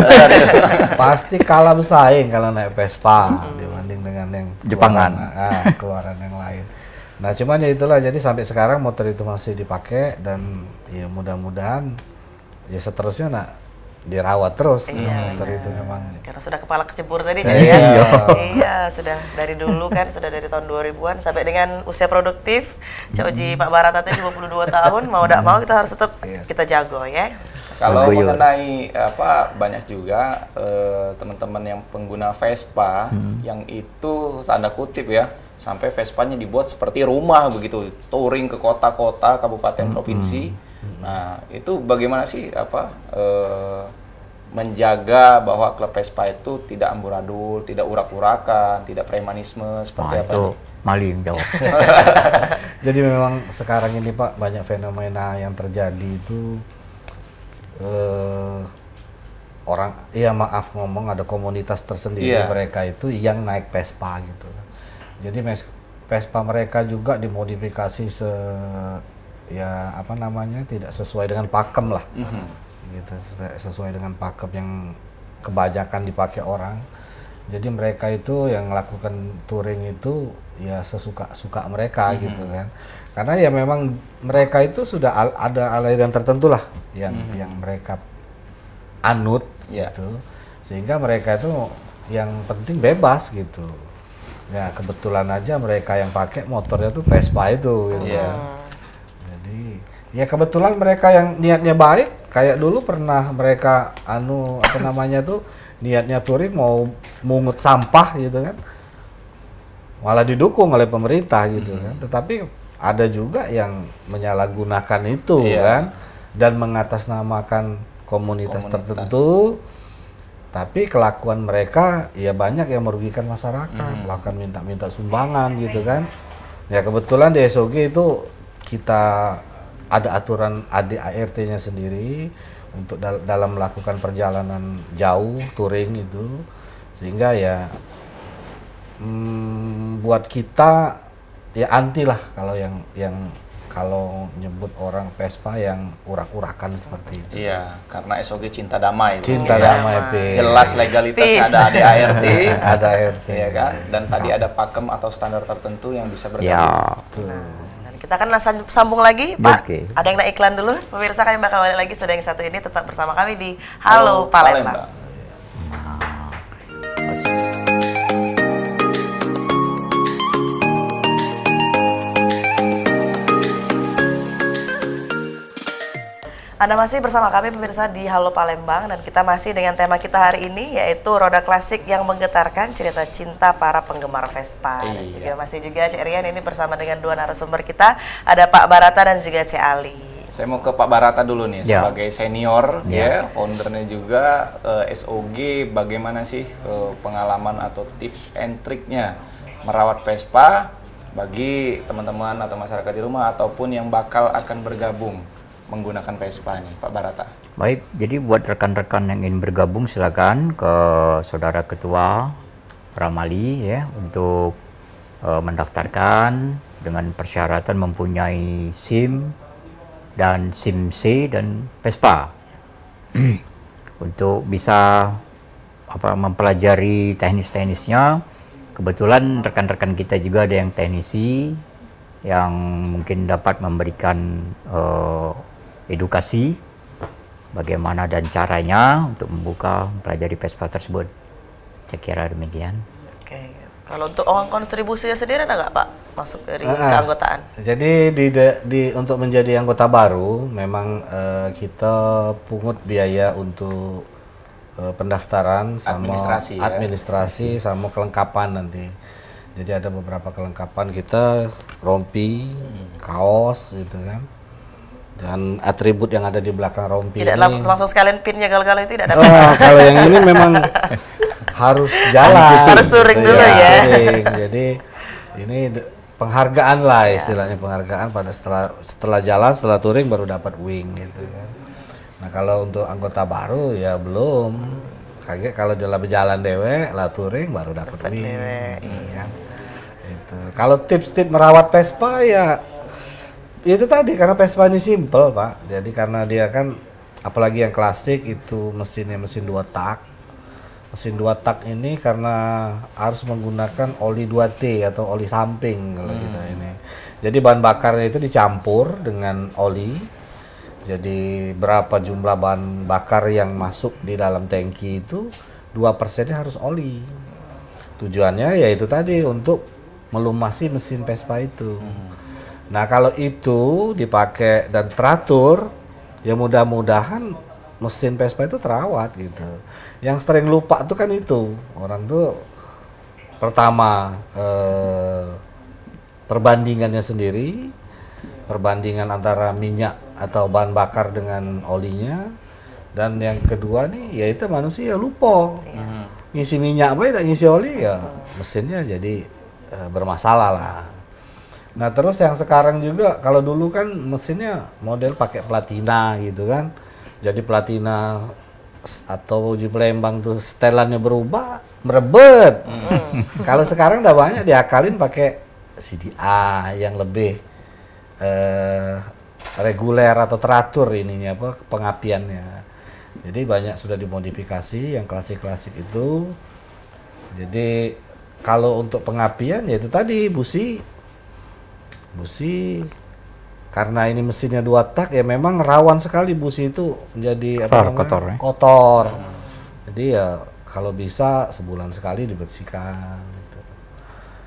Speaker 3: Pasti kalah bersaing kalau naik Vespa dibanding dengan yang
Speaker 4: Jepangan.
Speaker 3: keluaran yang lain. Nah, cuman ya itulah, jadi sampai sekarang motor itu masih dipakai dan ya mudah-mudahan ya seterusnya dirawat terus motor itu memang.
Speaker 2: Karena sudah kepala kecebur tadi,
Speaker 3: Iya.
Speaker 2: ya. Iya, sudah dari dulu kan, sudah dari tahun 2000-an sampai dengan usia produktif. Cak Oji Pak Barata tadi 22 tahun, mau tidak mau kita harus tetap kita jago ya.
Speaker 1: Kalau
Speaker 4: Setuju.
Speaker 1: mengenai banyak juga teman-teman yang pengguna Vespa yang itu tanda kutip ya, sampai Vespanya dibuat seperti rumah begitu, touring ke kota-kota, kabupaten, provinsi. Nah, itu bagaimana sih menjaga bahwa klub Vespa itu tidak amburadul, tidak urak-urakan, tidak premanisme seperti
Speaker 4: Nah,
Speaker 1: apa
Speaker 4: itu
Speaker 1: nih?
Speaker 4: maling jawab.
Speaker 3: Jadi memang sekarang ini Pak, banyak fenomena yang terjadi itu orang, iya maaf ngomong, ada komunitas tersendiri
Speaker 1: Iya.
Speaker 3: mereka itu yang naik Vespa gitu. Jadi Vespa mereka juga dimodifikasi tidak sesuai dengan pakem lah. Gitu, sesuai dengan pakem yang kebanyakan dipakai orang. Jadi mereka itu yang melakukan touring itu ya sesuka-suka mereka gitu kan. Karena ya memang mereka itu sudah ada aliran tertentu lah yang mereka anut gitu. Sehingga mereka itu yang penting bebas gitu. Ya kebetulan aja mereka yang pakai motornya tuh Vespa itu gitu kan. Jadi ya kebetulan mereka yang niatnya baik, kayak dulu pernah mereka niatnya touring mau mungut sampah gitu kan, malah didukung oleh pemerintah gitu kan. Tetapi ada juga yang menyalahgunakan itu kan, dan mengatasnamakan komunitas tertentu, tapi kelakuan mereka ya banyak yang merugikan masyarakat, bahkan minta sumbangan gitu kan. Ya kebetulan di SOG itu kita ada aturan ADART-nya sendiri untuk dalam melakukan perjalanan jauh touring itu, sehingga ya buat kita ya anti lah kalau nyebut orang Vespa yang urak-urakan seperti itu.
Speaker 1: Iya, karena SOG cinta damai.
Speaker 3: Cinta
Speaker 1: ya.
Speaker 3: damai,
Speaker 1: Jelas legalitasnya ada ADART.
Speaker 3: Ada ART.
Speaker 1: Iya kan? Dan tadi ada pakem atau standar tertentu yang bisa bergabung.
Speaker 4: Ya,
Speaker 2: Dan kita akan sambung lagi, Pak.
Speaker 4: Oke.
Speaker 2: Ada yang nak iklan dulu. Pemirsa, kami bakal balik lagi. Sudah yang satu ini tetap bersama kami di Halo Palembang. Anda masih bersama kami pemirsa di Halo Palembang, dan kita masih dengan tema kita hari ini, yaitu roda klasik yang menggetarkan cerita cinta para penggemar Vespa. Dan juga masih juga Cik Rian ini bersama dengan dua narasumber kita, ada Pak Barata dan juga Cik Ali.
Speaker 1: Saya mau ke Pak Barata dulu nih, sebagai senior ya, foundernya juga SOG. Bagaimana sih pengalaman atau tips and triknya merawat Vespa bagi teman-teman atau masyarakat di rumah ataupun yang bakal akan bergabung menggunakan Vespa nih, Pak Barata?
Speaker 4: baik. Jadi buat rekan-rekan yang ingin bergabung silakan ke Saudara Ketua Ramali ya untuk mendaftarkan dengan persyaratan mempunyai SIM dan SIM C dan Vespa untuk bisa mempelajari teknis-teknisnya. Kebetulan rekan-rekan kita juga ada yang teknisi yang mungkin dapat memberikan edukasi bagaimana dan caranya untuk mempelajari Vespa tersebut. Saya kira demikian.
Speaker 2: Oke. Kalau untuk uang kontribusinya sendiri ada nggak, Pak, masuk dari keanggotaan?
Speaker 3: Jadi untuk menjadi anggota baru memang kita pungut biaya untuk pendaftaran sama administrasi sama kelengkapan nanti. Jadi ada beberapa kelengkapan kita, rompi, kaos gitu kan. Dan atribut yang ada di belakang rompi
Speaker 2: Tidak
Speaker 3: ini.
Speaker 2: langsung sekalian pinnya galau-galau itu tidak ada.
Speaker 3: Kalau yang ini memang harus jalan.
Speaker 2: Harus touring dulu ya.
Speaker 3: Touring. Jadi ini penghargaan lah istilahnya, penghargaan pada setelah jalan, setelah touring baru dapat wing gitu kan. Nah kalau untuk anggota baru ya belum. Kaget kalau dia berjalan dewe, lah touring baru dapat wing. Iya. Gitu. Kalau tips-tips merawat Vespa ya itu tadi, karena Vespa ini simple Pak. Jadi karena dia kan apalagi yang klasik itu mesinnya mesin 2 tak. Mesin 2 tak ini karena harus menggunakan oli 2T atau oli samping kalau kita ini. Jadi bahan bakarnya itu dicampur dengan oli. Jadi berapa jumlah bahan bakar yang masuk di dalam tangki itu 2%-nya harus oli. Tujuannya yaitu tadi untuk melumasi mesin Vespa itu. Nah kalau itu dipakai dan teratur, ya mudah-mudahan mesin Vespa itu terawat gitu. Yang sering lupa tuh kan itu, orang tuh pertama perbandingannya sendiri, perbandingan antara minyak atau bahan bakar dengan olinya, dan yang kedua nih yaitu manusia lupa ngisi minyak apa ya, ngisi oli ya mesinnya jadi bermasalah lah. Nah terus yang sekarang juga, kalau dulu kan mesinnya model pakai platina gitu kan, jadi platina atau uji Palembang tuh setelannya berubah, merebet. Kalau sekarang udah banyak diakalin pakai CDA yang lebih reguler atau teratur ininya apa pengapiannya. Jadi banyak sudah dimodifikasi yang klasik-klasik itu. Jadi kalau untuk pengapian ya itu tadi busi karena ini mesinnya 2 tak ya memang rawan sekali busi itu menjadi kotor. Jadi ya kalau bisa sebulan sekali dibersihkan gitu.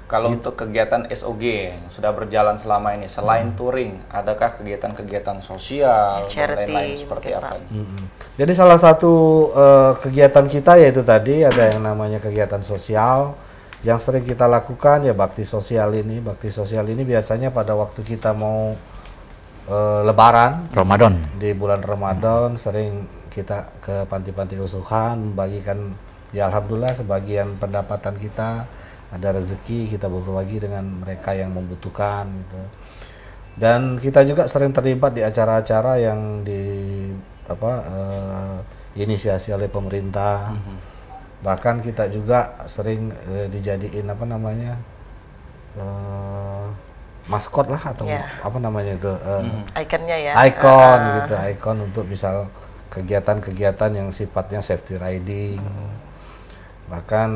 Speaker 1: Kalau untuk kegiatan SOG yang sudah berjalan selama ini, selain touring, adakah kegiatan-kegiatan sosial dan lain-lain seperti apa?
Speaker 3: Jadi salah satu kegiatan kita yaitu tadi ada yang namanya kegiatan sosial yang sering kita lakukan ya bakti sosial ini. Bakti sosial ini biasanya pada waktu kita mau Lebaran,
Speaker 4: Ramadan.
Speaker 3: Di bulan Ramadan sering kita ke panti-panti asuhan membagikan, ya alhamdulillah sebagian pendapatan kita ada rezeki kita berbagi dengan mereka yang membutuhkan gitu. Dan kita juga sering terlibat di acara-acara yang inisiasi oleh pemerintah. Bahkan kita juga sering dijadiin maskot lah atau apa namanya itu
Speaker 2: ikonnya ya.
Speaker 3: Ikon gitu, ikon untuk misal kegiatan-kegiatan yang sifatnya safety riding. Bahkan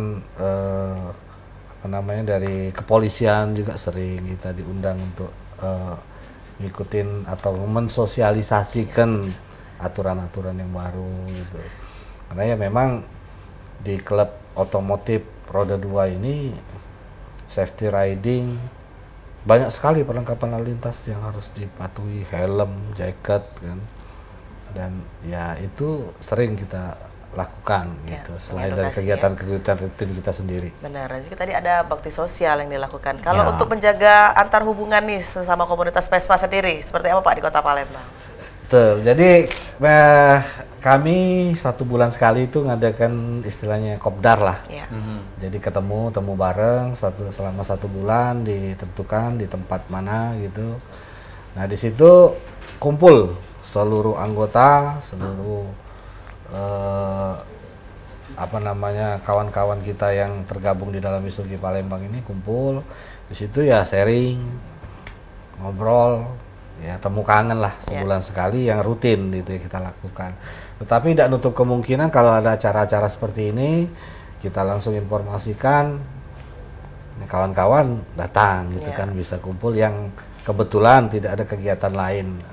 Speaker 3: dari kepolisian juga sering kita diundang untuk ngikutin atau mensosialisasikan aturan-aturan yang baru gitu. Karena ya memang di klub otomotif roda 2 ini safety riding banyak sekali perlengkapan lalu lintas yang harus dipatuhi, helm, jaket kan. Dan ya itu sering kita lakukan gitu, selain dari kegiatan-kegiatan rutin kita sendiri.
Speaker 2: Benar, jadi tadi ada bakti sosial yang dilakukan. Kalau untuk menjaga antar hubungan nih sesama komunitas Vespa sendiri, seperti apa Pak di Kota Palembang?
Speaker 3: Betul, jadi kami 1 bulan sekali itu ngadakan istilahnya kopdar lah. Jadi temu bareng selama 1 bulan ditentukan di tempat mana gitu. Nah di situ kumpul seluruh anggota, seluruh kawan-kawan kita yang tergabung di dalam SOG Palembang ini kumpul di situ ya sharing, ngobrol, ya temu kangen lah sebulan sekali yang rutin gitu ya kita lakukan. Tetapi tidak nutup kemungkinan kalau ada acara-acara seperti ini kita langsung informasikan kawan-kawan datang gitu kan, bisa kumpul yang kebetulan tidak ada kegiatan lain.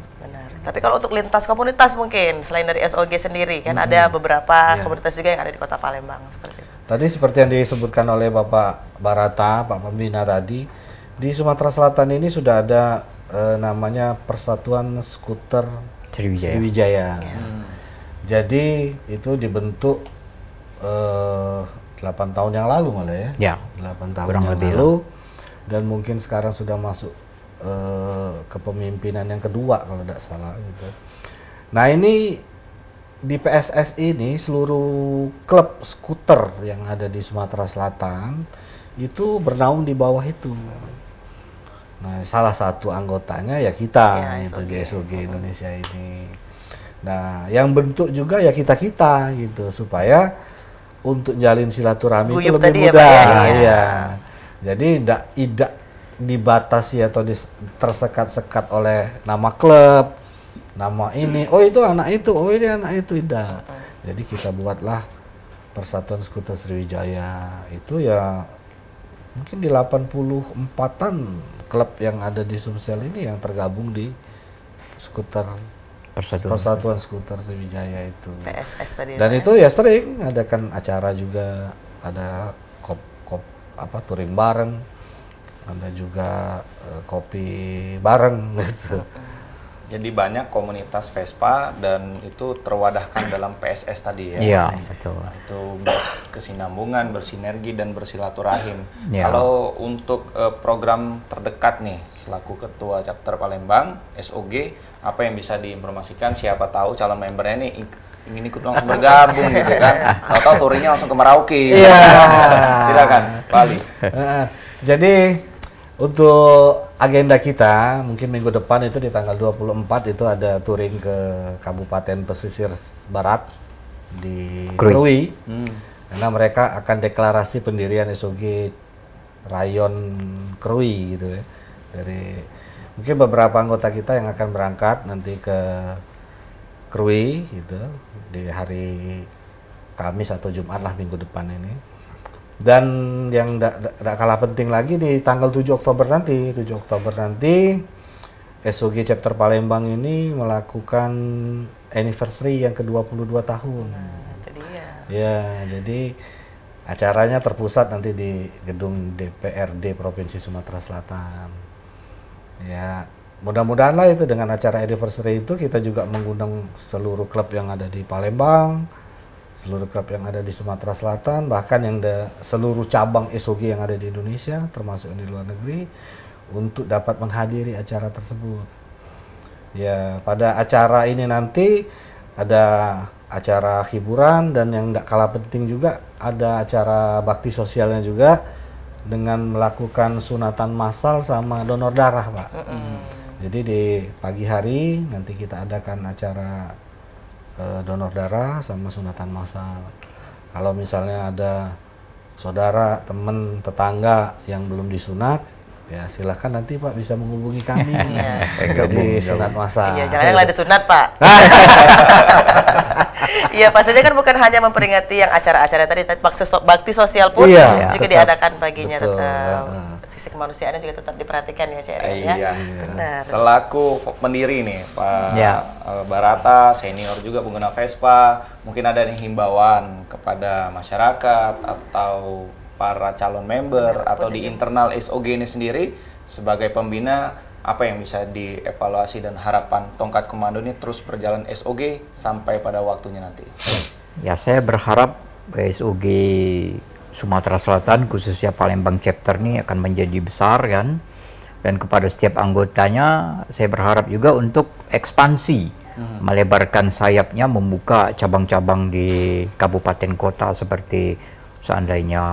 Speaker 2: Tapi kalau untuk lintas komunitas mungkin selain dari SOG sendiri kan ada beberapa komunitas juga yang ada di Kota Palembang seperti itu.
Speaker 3: Tadi seperti yang disebutkan oleh Bapak Barata, Pak Pembina tadi, di Sumatera Selatan ini sudah ada namanya Persatuan Skuter Sriwijaya. Jadi itu dibentuk 8 tahun yang lalu malah ya. 8 tahun yang lalu. Dan mungkin sekarang sudah masuk kepemimpinan yang kedua kalau tidak salah gitu. Nah ini di PSS ini seluruh klub skuter yang ada di Sumatera Selatan itu bernaung di bawah itu. Nah salah satu anggotanya ya kita gitu di SOG Indonesia ini. Nah yang bentuk juga ya kita gitu supaya untuk jalin silaturahmi itu lebih mudah. Ya. Jadi tidak dibatasi atau tersekat-sekat oleh nama klub, nama ini, oh itu anak itu, oh ini anak itu, tidak. Jadi kita buatlah Persatuan Skuter Sriwijaya. Itu ya mungkin di 84-an klub yang ada di Sumsel ini yang tergabung di skuter Persatuan Skuter Sriwijaya itu.
Speaker 2: PSS tadi.
Speaker 3: Dan itu ya sering adakan acara juga, ada touring bareng, ada juga kopi bareng gitu.
Speaker 1: Jadi banyak komunitas Vespa dan itu terwadahkan dalam PSS tadi ya.
Speaker 4: Iya, betul.
Speaker 1: Nah, itu berkesinambungan, bersinergi dan bersilaturahim.
Speaker 4: Ya.
Speaker 1: Kalau untuk program terdekat nih selaku Ketua Chapter Palembang SOG, apa yang bisa diinformasikan? Siapa tahu calon membernya nih ingin ikut langsung bergabung gitu kan. Tahu-tahu touringnya langsung ke Merauke.
Speaker 3: Iya.
Speaker 1: Silakan, Pak Ali.
Speaker 3: Jadi untuk agenda kita mungkin minggu depan itu di tanggal 24 itu ada touring ke Kabupaten Pesisir Barat di Krui. Karena mereka akan deklarasi pendirian SOG Rayon Krui gitu ya. Dari mungkin beberapa anggota kita yang akan berangkat nanti ke Krui gitu di hari Kamis atau Jumat lah minggu depan ini. Dan yang tidak kalah penting lagi di tanggal 7 Oktober nanti SOG Chapter Palembang ini melakukan anniversary yang ke-22 tahun.
Speaker 2: Itu dia.
Speaker 3: Ya, jadi acaranya terpusat nanti di gedung DPRD Provinsi Sumatera Selatan. Ya, mudah-mudahan lah itu dengan acara anniversary itu kita juga mengundang seluruh klub yang ada di Palembang, seluruh klub yang ada di Sumatera Selatan, bahkan yang seluruh cabang SOG yang ada di Indonesia, termasuk di luar negeri, untuk dapat menghadiri acara tersebut. Ya, pada acara ini nanti ada acara hiburan dan yang tidak kalah penting juga ada acara bakti sosialnya juga dengan melakukan sunatan massal sama donor darah, Pak. Jadi di pagi hari nanti kita adakan acara donor darah sama sunatan massal. Kalau misalnya ada saudara, teman, tetangga yang belum disunat, ya silahkan nanti Pak bisa menghubungi kami di sunat massal.
Speaker 2: Iya, jangan yang ada sunat Pak. Iya, pastinya kan bukan hanya memperingati yang acara-acara tadi, bakti sosial pun juga tetap diadakan paginya. Tetap sisi kemanusiaannya juga tetap diperhatikan ya, Cik Rian, ya.
Speaker 1: Iya.
Speaker 2: Benar.
Speaker 1: Selaku pendiri nih Pak Barata, senior juga pengguna Vespa, mungkin ada nih himbauan kepada masyarakat atau para calon member atau di internal SOG ini sendiri sebagai pembina, apa yang bisa dievaluasi dan harapan tongkat komando ini terus berjalan SOG sampai pada waktunya nanti?
Speaker 4: Ya, saya berharap SOG Sumatera Selatan khususnya Palembang chapter ini akan menjadi besar kan, dan kepada setiap anggotanya saya berharap juga untuk ekspansi, melebarkan sayapnya, membuka cabang-cabang di kabupaten kota seperti seandainya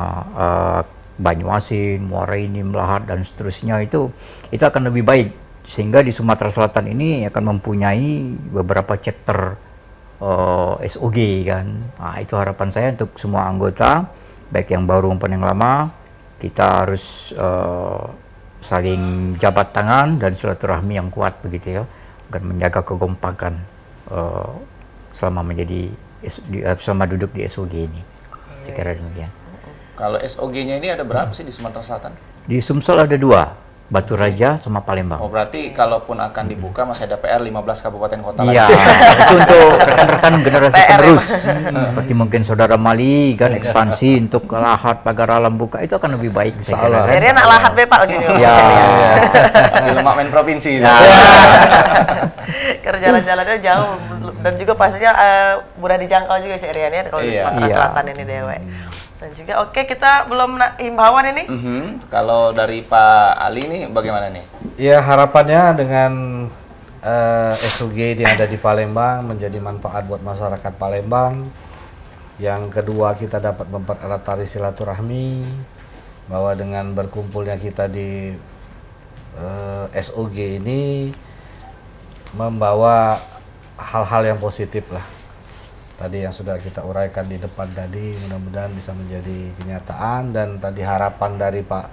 Speaker 4: Banyuasin, Muara Ini, Melahat dan seterusnya, itu akan lebih baik, sehingga di Sumatera Selatan ini akan mempunyai beberapa chapter SOG kan. Nah, itu harapan saya untuk semua anggota, baik yang baru maupun yang lama. Kita harus saling jabat tangan dan silaturahmi yang kuat begitu ya, agar menjaga kekompakan selama selama duduk di SOG ini. Saya kira demikian.
Speaker 1: Kalau SOG-nya ini ada berapa sih di Sumatera Selatan?
Speaker 4: Di Sumsel ada 2, Batu Raja sama Palembang.
Speaker 1: Oh, berarti kalaupun akan dibuka masih ada PR 15 kabupaten kota lagi.
Speaker 4: Iya, itu untuk rekan-rekan generasi penerus. Seperti mungkin Saudara Mali kan ekspansi untuk Lahat, Pagar Alam buka, itu akan lebih baik.
Speaker 2: Jadi nak Lahat be Pak sini.
Speaker 4: Ya.
Speaker 1: Di Lemak provinsi.
Speaker 2: Karena jalan-jalannya jauh dan juga pastinya mudah dijangkau juga Cik Rian ya kalau di Sumatera Selatan ini Dewe. Dan juga kita belum himbauan ini.
Speaker 1: Kalau dari Pak Ali nih bagaimana nih?
Speaker 3: Ya harapannya dengan SOG yang ada di Palembang menjadi manfaat buat masyarakat Palembang. Yang kedua, kita dapat mempererat tali silaturahmi, bahwa dengan berkumpulnya kita di SOG ini membawa hal-hal yang positif lah. Tadi yang sudah kita uraikan di depan tadi, mudah-mudahan bisa menjadi kenyataan. Dan tadi harapan dari Pak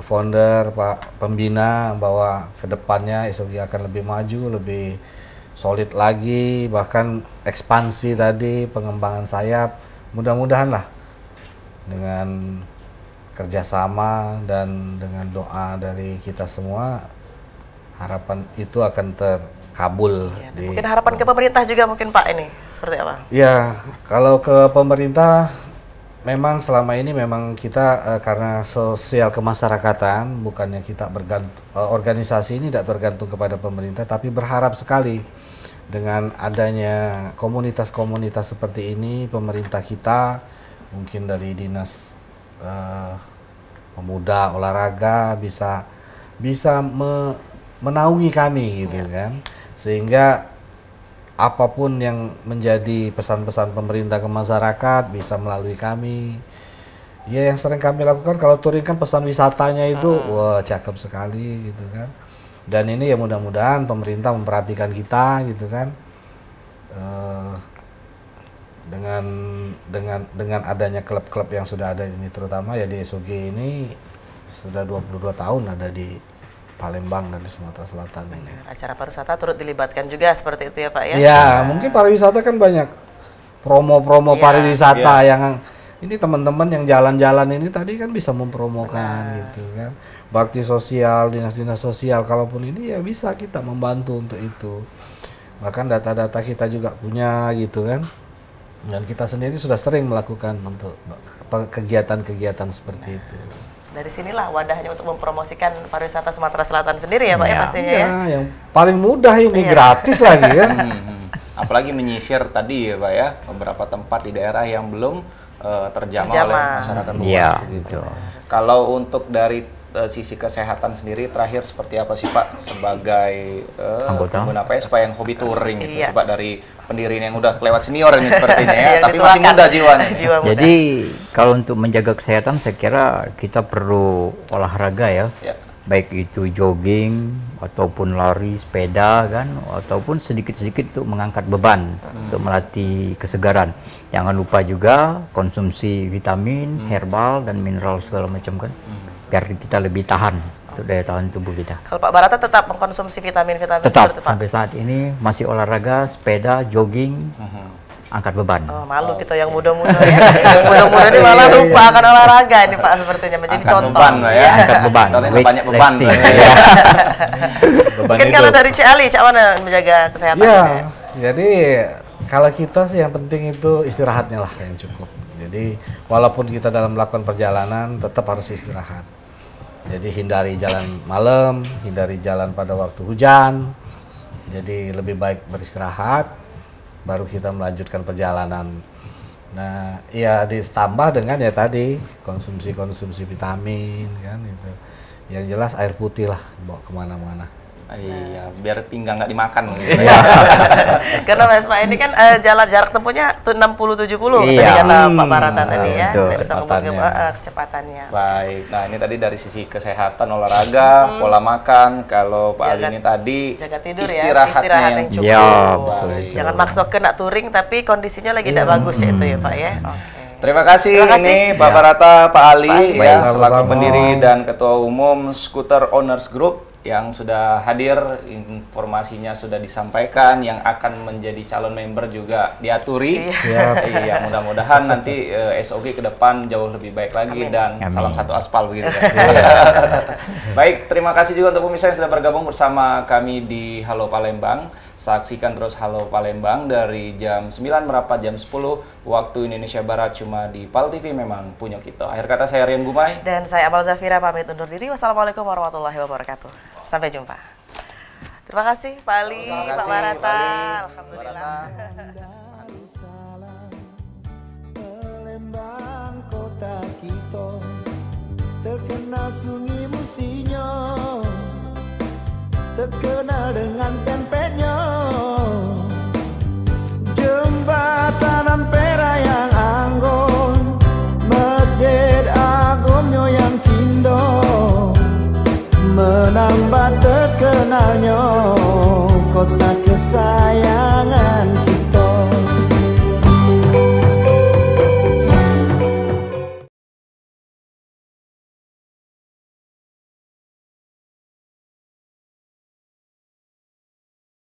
Speaker 3: founder, Pak pembina, bahwa kedepannya SOG akan lebih maju, lebih solid lagi, bahkan ekspansi tadi, pengembangan sayap. Mudah-mudahan lah dengan kerjasama dan dengan doa dari kita semua, harapan itu akan terkabul.
Speaker 2: Ya, mungkin harapan ke pemerintah juga mungkin Pak ini seperti apa?
Speaker 3: Ya, kalau ke pemerintah memang selama ini memang kita karena sosial kemasyarakatan, bukannya kita organisasi ini tidak tergantung kepada pemerintah, tapi berharap sekali dengan adanya komunitas-komunitas seperti ini, pemerintah kita mungkin dari dinas pemuda olahraga bisa menaungi kami gitu kan, sehingga apapun yang menjadi pesan-pesan pemerintah ke masyarakat bisa melalui kami. Ya, yang sering kami lakukan kalau touring kan pesan wisatanya itu wah cakep sekali gitu kan. Dan ini ya mudah-mudahan pemerintah memperhatikan kita gitu kan. Dengan adanya klub-klub yang sudah ada ini, terutama ya di SOG ini sudah 22 tahun ada di Palembang dan di Sumatera Selatan.
Speaker 2: Benar, acara pariwisata turut dilibatkan juga seperti itu ya Pak ya?
Speaker 3: Ya, mungkin pariwisata kan banyak promo-promo pariwisata yang ini teman-teman yang jalan-jalan ini tadi kan bisa mempromokan gitu kan. Bakti sosial, dinas-dinas sosial, kalaupun ini ya bisa kita membantu untuk itu. Bahkan data-data kita juga punya gitu kan. Dan kita sendiri sudah sering melakukan untuk kegiatan-kegiatan seperti itu.
Speaker 2: Dari sinilah wadahnya untuk mempromosikan pariwisata Sumatera Selatan sendiri ya Pak ya pastinya ya.
Speaker 3: Yang paling mudah ini gratis lagi kan.
Speaker 1: Apalagi menyisir tadi ya Pak ya, beberapa tempat di daerah yang belum terjamah oleh masyarakat luas gitu. Kalau untuk dari sisi kesehatan sendiri terakhir seperti apa sih Pak sebagai pengguna Vespa yang hobi touring gitu? Coba dari pendiri yang udah kelewat senior ini sepertinya ya, tapi masih muda jiwanya.
Speaker 4: Jadi kalau untuk menjaga kesehatan saya kira kita perlu olahraga ya. Baik itu jogging ataupun lari, sepeda kan, ataupun sedikit-sedikit untuk mengangkat beban untuk melatih kesegaran. Jangan lupa juga konsumsi vitamin, herbal dan mineral segala macam kan. Biar kita lebih tahan untuk daya tahan tubuh kita.
Speaker 2: Kalau Pak Barata tetap mengkonsumsi vitamin-vitamin
Speaker 4: tetap
Speaker 2: seperti Pak?
Speaker 4: Sampai saat ini masih olahraga, sepeda, jogging, angkat beban.
Speaker 2: Oh, malu kita yang muda-muda ya. Yang muda-muda ini malah lupa akan olahraga ini Pak, sepertinya menjadi
Speaker 1: angkat
Speaker 2: contoh.
Speaker 1: Beban, ya.
Speaker 4: Angkat beban.
Speaker 1: Banyak beban.
Speaker 2: Mungkin kalau dari Cik Ali, Cak mana menjaga kesehatan?
Speaker 3: Ya, jadi kalau kita sih yang penting itu istirahatnya lah yang cukup. Jadi walaupun kita dalam melakukan perjalanan tetap harus istirahat. Jadi hindari jalan malam, hindari jalan pada waktu hujan. Jadi lebih baik beristirahat, baru kita melanjutkan perjalanan. Nah, ya ditambah dengan ya tadi konsumsi vitamin kan itu. Yang jelas air putih lah bawa kemana-mana.
Speaker 1: Iya, biar pinggang nggak dimakan gitu ya.
Speaker 2: Karena Vespa ini kan jarak tempuhnya 60-70 tadi kata Pak Barata tadi ya. Bisa kecepatannya.
Speaker 1: Baik, nah ini tadi dari sisi kesehatan, olahraga, pola makan. Kalau Pak Ali ini tadi
Speaker 2: jaga tidur
Speaker 1: istirahatnya yang cukup.
Speaker 4: Ya, betul.
Speaker 2: Jangan maksa kena touring tapi kondisinya lagi tidak bagus ya itu ya Pak ya.
Speaker 1: Terima kasih ini Pak Barata, Pak Ali ya, selaku pendiri dan ketua umum Scooter Owners Group yang sudah hadir, informasinya sudah disampaikan, yang akan menjadi calon member juga diaturi. Iya, mudah-mudahan nanti SOG ke depan jauh lebih baik lagi. Dan salam satu aspal begitu kan. Baik, terima kasih juga untuk pemirsa yang sudah bergabung bersama kami di Halo Palembang. Saksikan terus Halo Palembang dari jam 9 merapat jam 10 waktu Indonesia Barat cuma di PAL TV, memang punya kita. Akhir kata saya Rian Gumai.
Speaker 2: Dan saya Amal Zafira pamit undur diri. Wassalamualaikum warahmatullahi wabarakatuh. Sampai jumpa. Terima kasih Pak Ali, Pak Barata. Alhamdulillah.
Speaker 5: terkenal sungai Musinyo, terkenal dengan pempeknya. Jembatan Ampera yang anggun, Masjid Agungnya yang cindo, menambah terkenalnya kota Kesal.